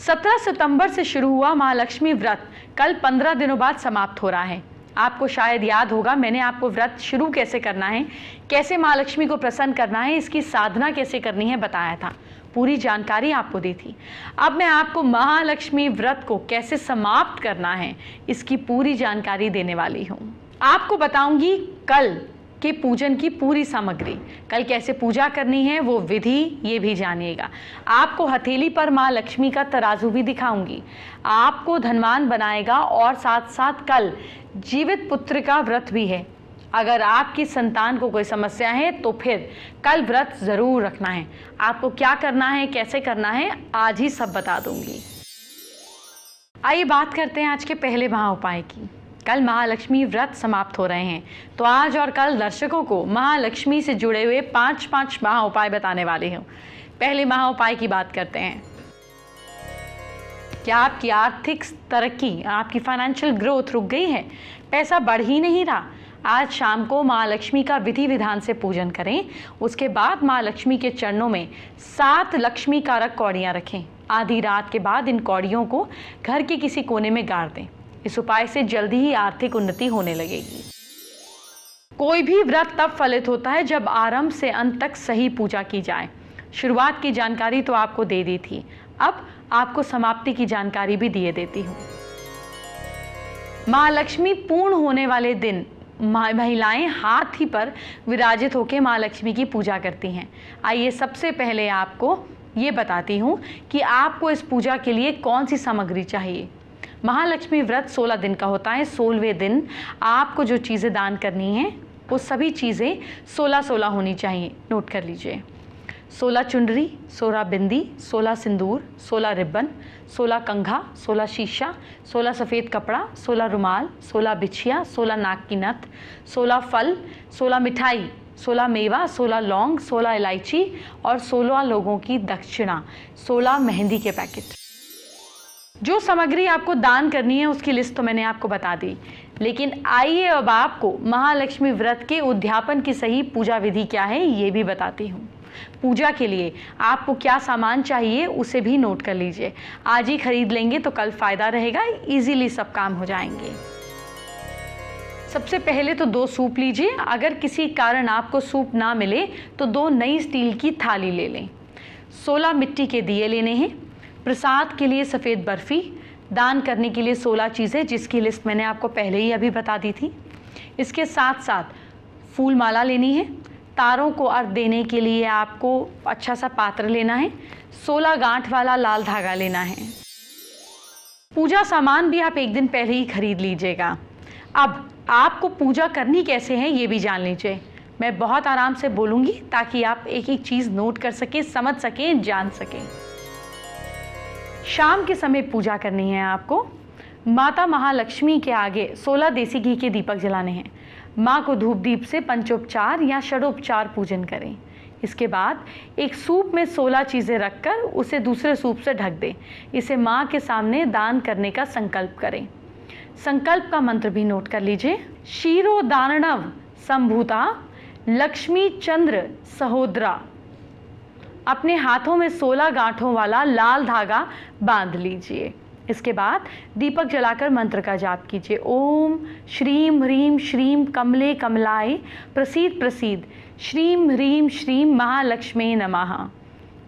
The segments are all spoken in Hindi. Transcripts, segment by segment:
17 सितंबर से शुरू हुआ महालक्ष्मी व्रत कल 15 दिनों बाद समाप्त हो रहा है। आपको शायद याद होगा मैंने आपको व्रत शुरू कैसे करना है, कैसे महालक्ष्मी को प्रसन्न करना है, इसकी साधना कैसे करनी है बताया था, पूरी जानकारी आपको दी थी। अब मैं आपको महालक्ष्मी व्रत को कैसे समाप्त करना है इसकी पूरी जानकारी देने वाली हूँ। आपको बताऊंगी कल के पूजन की पूरी सामग्री, कल कैसे पूजा करनी है वो विधि, ये भी जानिएगा। आपको हथेली पर माँ लक्ष्मी का तराजू भी दिखाऊंगी, आपको धनवान बनाएगा और साथ साथ कल जीवित पुत्र का व्रत भी है। अगर आपकी संतान को कोई समस्या है तो फिर कल व्रत जरूर रखना है। आपको क्या करना है, कैसे करना है, आज ही सब बता दूंगी। आइए बात करते हैं आज के पहले महा उपाय की। कल महालक्ष्मी व्रत समाप्त हो रहे हैं, तो आज और कल दर्शकों को महालक्ष्मी से जुड़े हुए 5 महा उपाय बताने वाली हूँ। पहले महा उपाय की बात करते हैं। क्या आपकी आर्थिक तरक्की, आपकी फाइनेंशियल ग्रोथ रुक गई है, पैसा बढ़ ही नहीं रहा? आज शाम को माँ लक्ष्मी का विधि विधान से पूजन करें। उसके बाद माँ लक्ष्मी के चरणों में 7 लक्ष्मी कारक कौड़ियाँ रखें। आधी रात के बाद इन कौड़ियों को घर के किसी कोने में गाड़ दें। इस उपाय से जल्दी ही आर्थिक उन्नति होने लगेगी। कोई भी व्रत तब फलित होता है जब आरंभ से अंत तक सही पूजा की जाए। शुरुआत की जानकारी तो आपको दे दी थी, अब आपको समाप्ति की जानकारी भी दिए देती हूँ। माँ लक्ष्मी पूर्ण होने वाले दिन महिलाएं हाथी पर विराजित होकर माँ लक्ष्मी की पूजा करती हैं। आइए सबसे पहले आपको ये बताती हूँ कि आपको इस पूजा के लिए कौन सी सामग्री चाहिए। महालक्ष्मी व्रत 16 दिन का होता है। 16वें दिन आपको जो चीज़ें दान करनी है वो सभी चीज़ें 16-16 होनी चाहिए। नोट कर लीजिए। 16 चुनरी, 16 बिंदी, 16 सिंदूर, 16 रिबन, 16 कंघा, 16 शीशा, 16 सफ़ेद कपड़ा, 16 रुमाल, 16 बिछिया, 16 नाक की नथ, 16 फल, 16 मिठाई, 16 मेवा, 16 लौंग, 16 इलायची और 16 लोगों की दक्षिणा, 16 मेहंदी के पैकेट। जो सामग्री आपको दान करनी है उसकी लिस्ट तो मैंने आपको बता दी, लेकिन आइए अब आपको महालक्ष्मी व्रत के उद्यापन की सही पूजा विधि क्या है ये भी बताती हूँ। पूजा के लिए आपको क्या सामान चाहिए उसे भी नोट कर लीजिए। आज ही खरीद लेंगे तो कल फायदा रहेगा, इजीली सब काम हो जाएंगे। सबसे पहले तो 2 सूप लीजिए। अगर किसी कारण आपको सूप ना मिले तो 2 नई स्टील की थाली ले लें। 16 मिट्टी के दिए लेने हैं। प्रसाद के लिए सफ़ेद बर्फ़ी, दान करने के लिए 16 चीज़ें जिसकी लिस्ट मैंने आपको पहले ही अभी बता दी थी। इसके साथ साथ फूल माला लेनी है। तारों को अर्घ देने के लिए आपको अच्छा सा पात्र लेना है। 16 गांठ वाला लाल धागा लेना है। पूजा सामान भी आप एक दिन पहले ही खरीद लीजिएगा। अब आपको पूजा करनी कैसे है ये भी जान लीजिए। मैं बहुत आराम से बोलूँगी ताकि आप एक एक चीज़ नोट कर सकें, समझ सकें, जान सकें। शाम के समय पूजा करनी है आपको। माता महालक्ष्मी के आगे 16 देसी घी के दीपक जलाने हैं। माँ को धूप दीप से पंचोपचार या षडोपचार पूजन करें। इसके बाद एक सूप में 16 चीज़ें रखकर उसे दूसरे सूप से ढक दें। इसे माँ के सामने दान करने का संकल्प करें। संकल्प का मंत्र भी नोट कर लीजिए। क्षीरो दानव संभूता लक्ष्मी चंद्र सहोदरा। अपने हाथों में 16 गांठों वाला लाल धागा बांध लीजिए। इसके बाद दीपक जलाकर मंत्र का जाप कीजिए। ओम श्रीम ह्रीम श्रीम कमले कमलाय प्रसीद प्रसीद श्रीम ह्रीम श्रीम महालक्ष्मी नमः।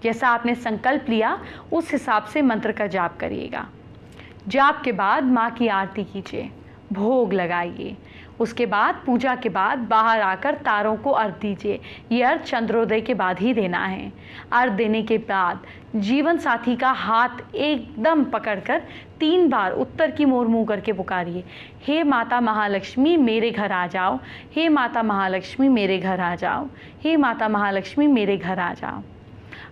जैसा आपने संकल्प लिया उस हिसाब से मंत्र का जाप करिएगा। जाप के बाद माँ की आरती कीजिए, भोग लगाइए। उसके बाद पूजा के बाद बाहर आकर तारों को अर्घ दीजिए। ये अर्घ चंद्रोदय के बाद ही देना है। अर्घ देने के बाद जीवन साथी का हाथ एकदम पकड़कर 3 बार उत्तर की ओर मुंह करके पुकारिए। हे माता महालक्ष्मी मेरे घर आ जाओ, हे माता महालक्ष्मी मेरे घर आ जाओ, हे माता महालक्ष्मी मेरे घर आ जाओ।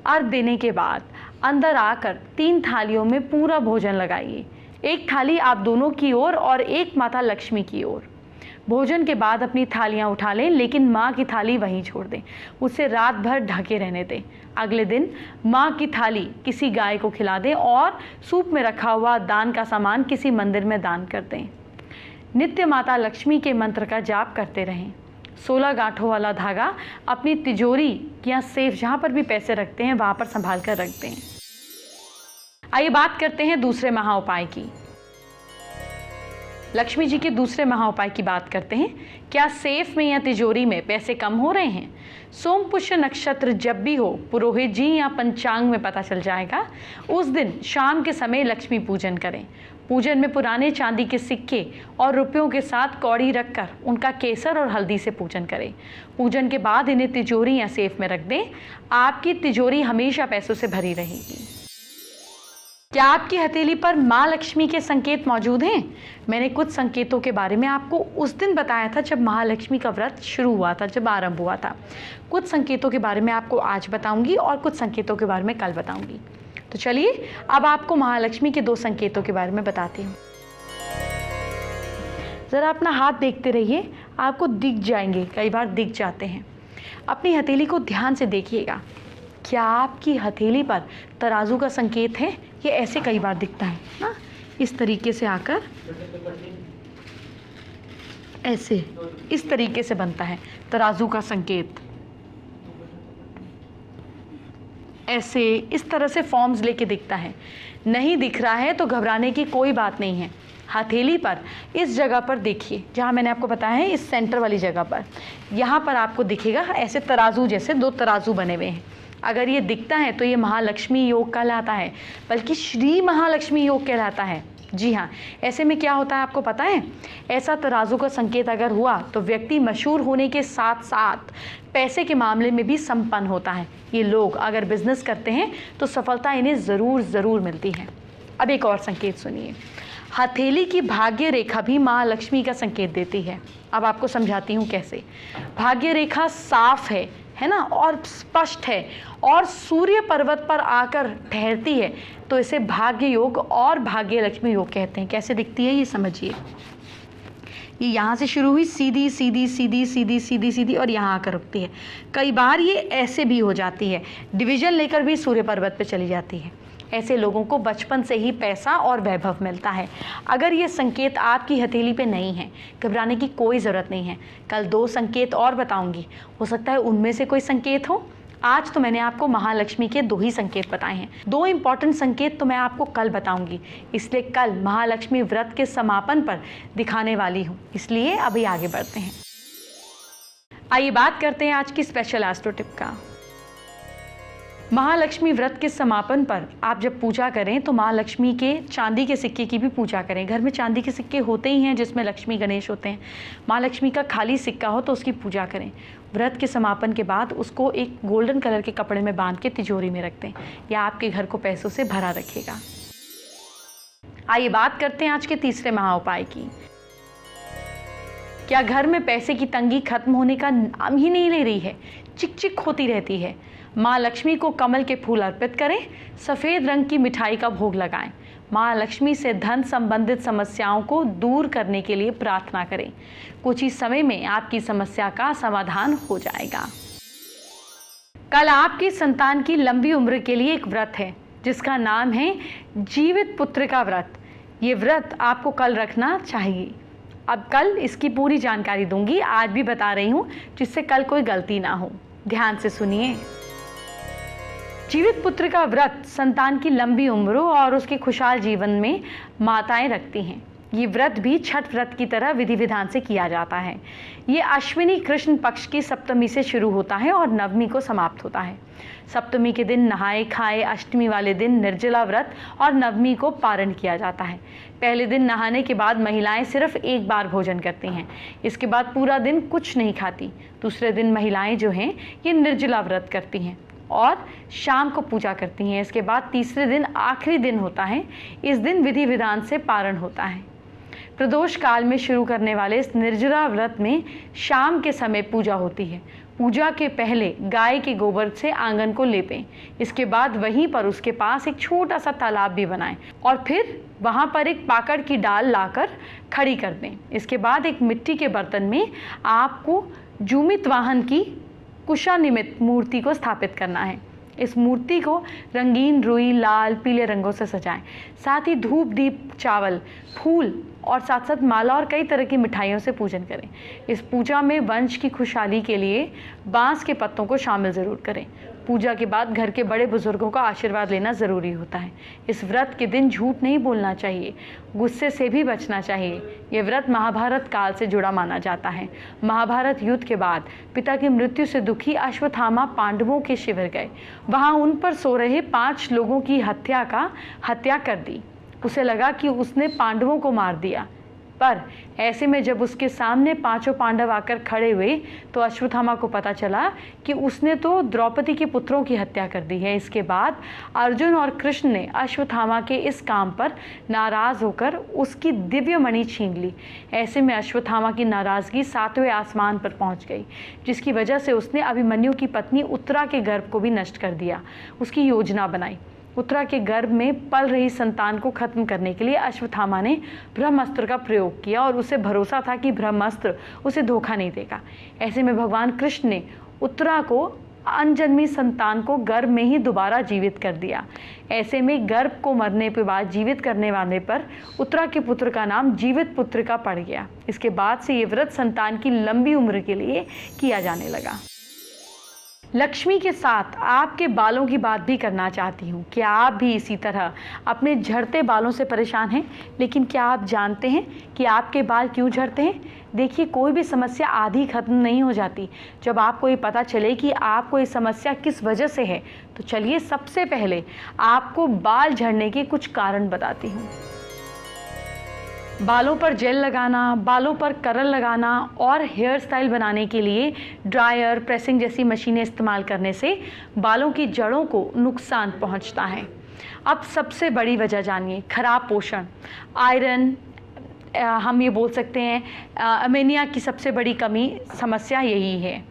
अर्घ देने के बाद अंदर आकर 3 थालियों में पूरा भोजन लगाइए। एक थाली आप दोनों की ओर और एक माता लक्ष्मी की ओर। भोजन के बाद अपनी थालियां उठा लें, लेकिन माँ की थाली वहीं छोड़ दें। उसे रात भर ढके रहने दें। अगले दिन माँ की थाली किसी गाय को खिला दें और सूप में रखा हुआ दान का सामान किसी मंदिर में दान कर दें। नित्य माता लक्ष्मी के मंत्र का जाप करते रहें। 16 गांठों वाला धागा अपनी तिजोरी या सेफ जहाँ पर भी पैसे रखते हैं वहाँ पर संभाल कर रख दें। आइए बात करते हैं दूसरे महाउपाय की। लक्ष्मी जी के दूसरे महाउपाय की बात करते हैं। क्या सेफ में या तिजोरी में पैसे कम हो रहे हैं? सोम पुष्य नक्षत्र जब भी हो, पुरोहित जी या पंचांग में पता चल जाएगा। उस दिन शाम के समय लक्ष्मी पूजन करें। पूजन में पुराने चांदी के सिक्के और रुपयों के साथ कौड़ी रखकर उनका केसर और हल्दी से पूजन करें। पूजन के बाद इन्हें तिजोरी या सेफ में रख दें। आपकी तिजोरी हमेशा पैसों से भरी रहेगी। क्या आपकी हथेली पर माँ लक्ष्मी के संकेत मौजूद हैं? मैंने कुछ संकेतों के बारे में आपको उस दिन बताया था जब महालक्ष्मी का व्रत शुरू हुआ था, जब आरंभ हुआ था। कुछ संकेतों के बारे में आपको आज बताऊंगी और कुछ संकेतों के बारे में कल बताऊंगी। तो चलिए अब आपको महालक्ष्मी के 2 संकेतों के बारे में बताती हूँ। ज़रा अपना हाथ देखते रहिए, आपको दिख जाएंगे, कई बार दिख जाते हैं। अपनी हथेली को ध्यान से देखिएगा। क्या आपकी हथेली पर तराजू का संकेत है? ये ऐसे कई बार दिखता है ना, इस तरीके से आकर ऐसे इस तरीके से बनता है तराजू का संकेत। ऐसे इस तरह से फॉर्म्स लेके दिखता है। नहीं दिख रहा है तो घबराने की कोई बात नहीं है। हथेली पर इस जगह पर देखिए, जहाँ मैंने आपको बताया है, इस सेंटर वाली जगह पर, यहाँ पर आपको दिखेगा ऐसे तराजू जैसे 2 तराजू बने हुए हैं। अगर ये दिखता है तो ये महालक्ष्मी योग कहलाता है, बल्कि श्री महालक्ष्मी योग कहलाता है। जी हाँ, ऐसे में क्या होता है आपको पता है? ऐसा तराजू का संकेत अगर हुआ तो व्यक्ति मशहूर होने के साथ साथ पैसे के मामले में भी संपन्न होता है। ये लोग अगर बिजनेस करते हैं तो सफलता इन्हें ज़रूर मिलती है। अब एक और संकेत सुनिए। हथेली की भाग्य रेखा भी माँ लक्ष्मी का संकेत देती है। अब आपको समझाती हूँ कैसे। भाग्य रेखा साफ है ना, और स्पष्ट है और सूर्य पर्वत पर आकर ठहरती है, तो इसे भाग्य योग और भाग्य लक्ष्मी योग कहते हैं। कैसे दिखती है ये समझिए। ये यहाँ से शुरू हुई, सीधी सीधी सीधी सीधी सीधी सीधी और यहाँ आकर रुकती है। कई बार ये ऐसे भी हो जाती है, डिवीजन लेकर भी सूर्य पर्वत पे चली जाती है। ऐसे लोगों को बचपन से ही पैसा और वैभव मिलता है। अगर ये संकेत आपकी हथेली पे नहीं है, घबराने की कोई ज़रूरत नहीं है। कल 2 संकेत और बताऊंगी, हो सकता है उनमें से कोई संकेत हो। आज तो मैंने आपको महालक्ष्मी के 2 ही संकेत बताए हैं। 2 इंपॉर्टेंट संकेत तो मैं आपको कल बताऊंगी, इसलिए कल महालक्ष्मी व्रत के समापन पर दिखाने वाली हूँ। इसलिए अभी आगे बढ़ते हैं। आइए बात करते हैं आज की स्पेशल एस्ट्रो टिप का। महालक्ष्मी व्रत के समापन पर आप जब पूजा करें तो माँ लक्ष्मी के चांदी के सिक्के की भी पूजा करें। घर में चांदी के सिक्के होते ही हैं जिसमें लक्ष्मी गणेश होते हैं। माँ लक्ष्मी का खाली सिक्का हो तो उसकी पूजा करें। व्रत के समापन के बाद उसको एक गोल्डन कलर के कपड़े में बांध के तिजोरी में रख दें। यह आपके घर को पैसों से भरा रखेगा। आइए बात करते हैं आज के तीसरे महाउपाय की। क्या घर में पैसे की तंगी खत्म होने का नाम ही नहीं ले रही है? चिक होती रहती है। माँ लक्ष्मी को कमल के फूल अर्पित करें, सफ़ेद रंग की मिठाई का भोग लगाएं। माँ लक्ष्मी से धन संबंधित समस्याओं को दूर करने के लिए प्रार्थना करें। कुछ ही समय में आपकी समस्या का समाधान हो जाएगा। कल आपकी संतान की लंबी उम्र के लिए एक व्रत है जिसका नाम है जीवित पुत्र का व्रत। ये व्रत आपको कल रखना चाहिए। अब कल इसकी पूरी जानकारी दूंगी, आज भी बता रही हूँ, जिससे कल कोई गलती ना हो। ध्यान से सुनिए। जीवित पुत्र का व्रत संतान की लंबी उम्र और उसके खुशहाल जीवन में माताएं रखती हैं। ये व्रत भी छठ व्रत की तरह विधि विधान से किया जाता है। ये अश्विनी कृष्ण पक्ष की सप्तमी से शुरू होता है और नवमी को समाप्त होता है। सप्तमी के दिन नहाए खाए, अष्टमी वाले दिन निर्जला व्रत और नवमी को पारण किया जाता है। पहले दिन नहाने के बाद महिलाएं सिर्फ एक बार भोजन करती हैं। इसके बाद पूरा दिन कुछ नहीं खाती। दूसरे दिन महिलाएं जो हैं ये निर्जला व्रत करती हैं और शाम को पूजा करती हैं। इसके बाद तीसरे दिन आखिरी दिन होता है। इस दिन विधि विधान से पारण होता है। प्रदोष काल में शुरू करने वाले इस निर्जला व्रत में शाम के समय पूजा होती है। पूजा के पहले गाय के गोबर से आंगन को लेपें। इसके बाद वहीं पर उसके पास एक छोटा सा तालाब भी बनाएं और फिर वहां पर एक पाकड़ की डाल लाकर खड़ी कर दें। इसके बाद एक मिट्टी के बर्तन में आपको जूमित वाहन की कुशा निमित्त मूर्ति को स्थापित करना है। इस मूर्ति को रंगीन रुई, लाल, पीले रंगों से सजाएं। साथ ही धूप, दीप, चावल, फूल और साथ साथ माला और कई तरह की मिठाइयों से पूजन करें। इस पूजा में वंश की खुशहाली के लिए बांस के पत्तों को शामिल ज़रूर करें। पूजा के बाद घर के बड़े बुजुर्गों का आशीर्वाद लेना ज़रूरी होता है। इस व्रत के दिन झूठ नहीं बोलना चाहिए, गुस्से से भी बचना चाहिए। ये व्रत महाभारत काल से जुड़ा माना जाता है। महाभारत युद्ध के बाद पिता की मृत्यु से दुखी अश्वत्थामा पांडवों के शिविर गए। वहां उन पर सो रहे 5 लोगों की हत्या कर दी। उसे लगा कि उसने पांडवों को मार दिया, पर ऐसे में जब उसके सामने 5 पांडव आकर खड़े हुए तो अश्वत्थामा को पता चला कि उसने तो द्रौपदी के पुत्रों की हत्या कर दी है। इसके बाद अर्जुन और कृष्ण ने अश्वत्थामा के इस काम पर नाराज होकर उसकी दिव्य मणि छीन ली। ऐसे में अश्वत्थामा की नाराजगी 7वें आसमान पर पहुंच गई, जिसकी वजह से उसने अभिमन्यु की पत्नी उत्तरा के गर्भ को भी नष्ट कर दिया। उसकी योजना बनाई। उत्तरा के गर्भ में पल रही संतान को खत्म करने के लिए अश्वत्थामा ने ब्रह्मास्त्र का प्रयोग किया और उसे भरोसा था कि ब्रह्मास्त्र उसे धोखा नहीं देगा। ऐसे में भगवान कृष्ण ने उत्तरा को अनजन्मी संतान को गर्भ में ही दोबारा जीवित कर दिया। ऐसे में गर्भ को मरने के बाद जीवित करने वाले पर उत्तरा के पुत्र का नाम जीवित पुत्र का पड़ गया। इसके बाद से ये व्रत संतान की लंबी उम्र के लिए किया जाने लगा। लक्ष्मी के साथ आपके बालों की बात भी करना चाहती हूँ। क्या आप भी इसी तरह अपने झड़ते बालों से परेशान हैं? लेकिन क्या आप जानते हैं कि आपके बाल क्यों झड़ते हैं? देखिए, कोई भी समस्या आधी खत्म नहीं हो जाती जब आपको ये पता चले कि आपको ये समस्या किस वजह से है। तो चलिए सबसे पहले आपको बाल झड़ने के कुछ कारण बताती हूँ। बालों पर जेल लगाना, बालों पर करल लगाना और हेयर स्टाइल बनाने के लिए ड्रायर, प्रेसिंग जैसी मशीनें इस्तेमाल करने से बालों की जड़ों को नुकसान पहुंचता है। अब सबसे बड़ी वजह जानिए, खराब पोषण। आयरन, हम ये बोल सकते हैं अमोनिया की सबसे बड़ी कमी समस्या यही है।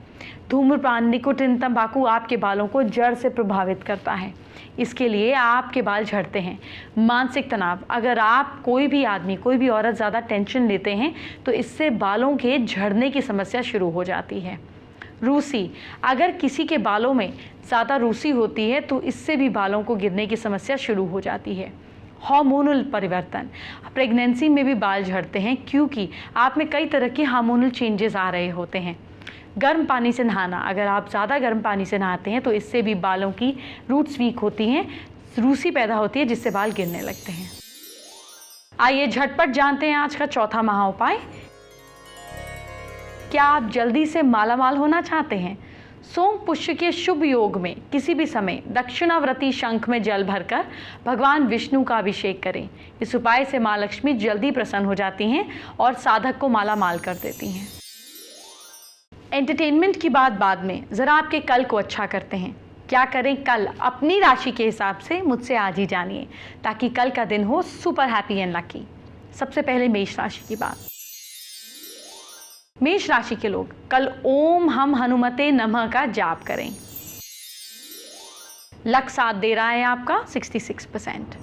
धूम्रपान, निकोटिन, तंबाकू आपके बालों को जड़ से प्रभावित करता है। इसके लिए आपके बाल झड़ते हैं। मानसिक तनाव, अगर आप कोई भी आदमी, कोई भी औरत ज़्यादा टेंशन लेते हैं तो इससे बालों के झड़ने की समस्या शुरू हो जाती है। रूसी, अगर किसी के बालों में ज़्यादा रूसी होती है तो इससे भी बालों को गिरने की समस्या शुरू हो जाती है। हार्मोनल परिवर्तन, प्रेगनेंसी में भी बाल झड़ते हैं क्योंकि आप में कई तरह के हार्मोनल चेंजेस आ रहे होते हैं। गर्म पानी से नहाना, अगर आप ज़्यादा गर्म पानी से नहाते हैं तो इससे भी बालों की रूट्स वीक होती हैं, रूसी पैदा होती है जिससे बाल गिरने लगते हैं। आइए झटपट जानते हैं आज का चौथा महा उपाय। क्या आप जल्दी से मालामाल होना चाहते हैं? सोम पुष्य के शुभ योग में किसी भी समय दक्षिणावर्ती शंख में जल भरकर भगवान विष्णु का अभिषेक करें। इस उपाय से माँ लक्ष्मी जल्दी प्रसन्न हो जाती हैं और साधक को मालामाल कर देती हैं। एंटरटेनमेंट की बात बाद में, ज़रा आपके कल को अच्छा करते हैं। क्या करें कल अपनी राशि के हिसाब से मुझसे आज ही जानिए, ताकि कल का दिन हो सुपर हैप्पी एंड लकी। सबसे पहले मेष राशि की बात। मेष राशि के लोग कल ओम हम हनुमते नमः का जाप करें। लक साथ दे रहा है आपका 66%।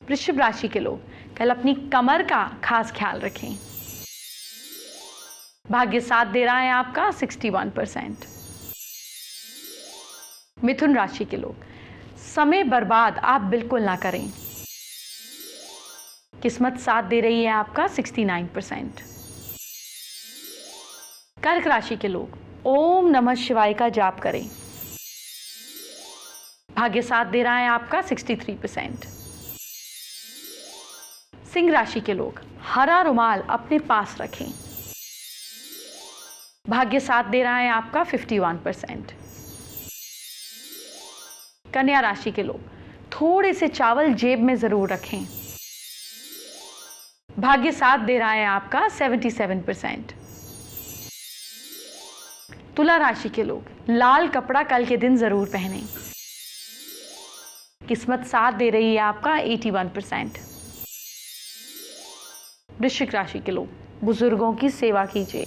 वृषभ राशि के लोग कल अपनी कमर का खास ख्याल रखें। भाग्य साथ दे रहा है आपका 61%। मिथुन राशि के लोग समय बर्बाद आप बिल्कुल ना करें। किस्मत साथ दे रही है आपका 69%। कर्क राशि के लोग ओम नमः शिवाय का जाप करें। भाग्य साथ दे रहा है आपका 63%। सिंह राशि के लोग हरा रुमाल अपने पास रखें। भाग्य साथ दे रहा है आपका 51%। कन्या राशि के लोग थोड़े से चावल जेब में जरूर रखें। भाग्य साथ दे रहा है आपका 77%। तुला राशि के लोग लाल कपड़ा कल के दिन जरूर पहनें। किस्मत साथ दे रही है आपका 81%। वृश्चिक राशि के लोग बुजुर्गों की सेवा कीजिए।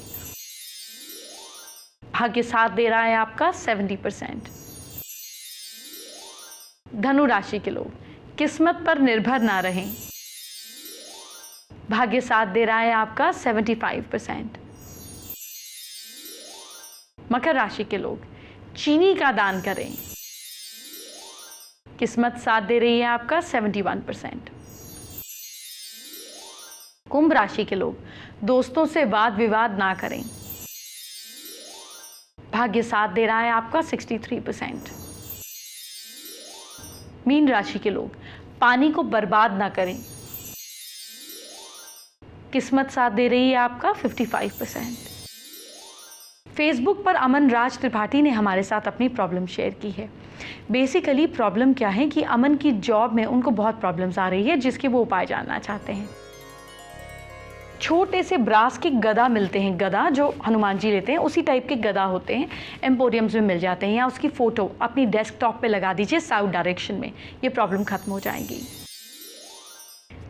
भाग्य साथ दे रहा है आपका 70%। धनु राशि के लोग किस्मत पर निर्भर ना रहें। भाग्य साथ दे रहा है आपका 75%। मकर राशि के लोग चीनी का दान करें। किस्मत साथ दे रही है आपका 71%। कुंभ राशि के लोग दोस्तों से वाद विवाद ना करें। भाग्य साथ दे रहा है आपका 63%। मीन राशि के लोग, पानी को बर्बाद ना करें। किस्मत साथ दे रही है आपका 55%। फेसबुक पर अमन राज त्रिपाठी ने हमारे साथ अपनी प्रॉब्लम शेयर की है। बेसिकली प्रॉब्लम क्या है कि अमन की जॉब में उनको बहुत प्रॉब्लम्स आ रही है, जिसके वो उपाय जानना चाहते हैं। छोटे से ब्रास के गदा मिलते हैं, गदा जो हनुमान जी लेते हैं उसी टाइप के गदा होते हैं, एम्पोरियम्स में मिल जाते हैं, या उसकी फ़ोटो अपनी डेस्कटॉप पे लगा दीजिए साउथ डायरेक्शन में, ये प्रॉब्लम खत्म हो जाएगी।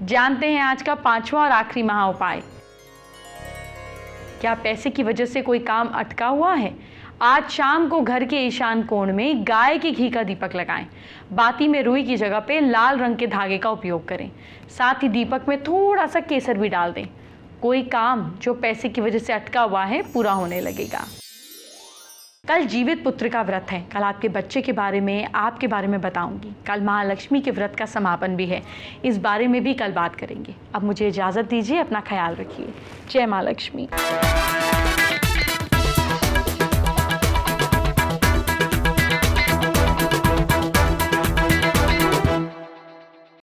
जानते हैं आज का 5वां और आखिरी महा उपाय। क्या पैसे की वजह से कोई काम अटका हुआ है? आज शाम को घर के ईशान कोण में गाय के घी का दीपक लगाएं। बाती में रुई की जगह पे लाल रंग के धागे का उपयोग करें। साथ ही दीपक में थोड़ा सा केसर भी डाल दें। कोई काम जो पैसे की वजह से अटका हुआ है पूरा होने लगेगा। कल जीवित पुत्र का व्रत है। कल आपके बच्चे के बारे में, आपके बारे में बताऊंगी। कल महालक्ष्मी के व्रत का समापन भी है, इस बारे में भी कल बात करेंगे। अब मुझे इजाज़त दीजिए, अपना ख्याल रखिए। जय माँ लक्ष्मी।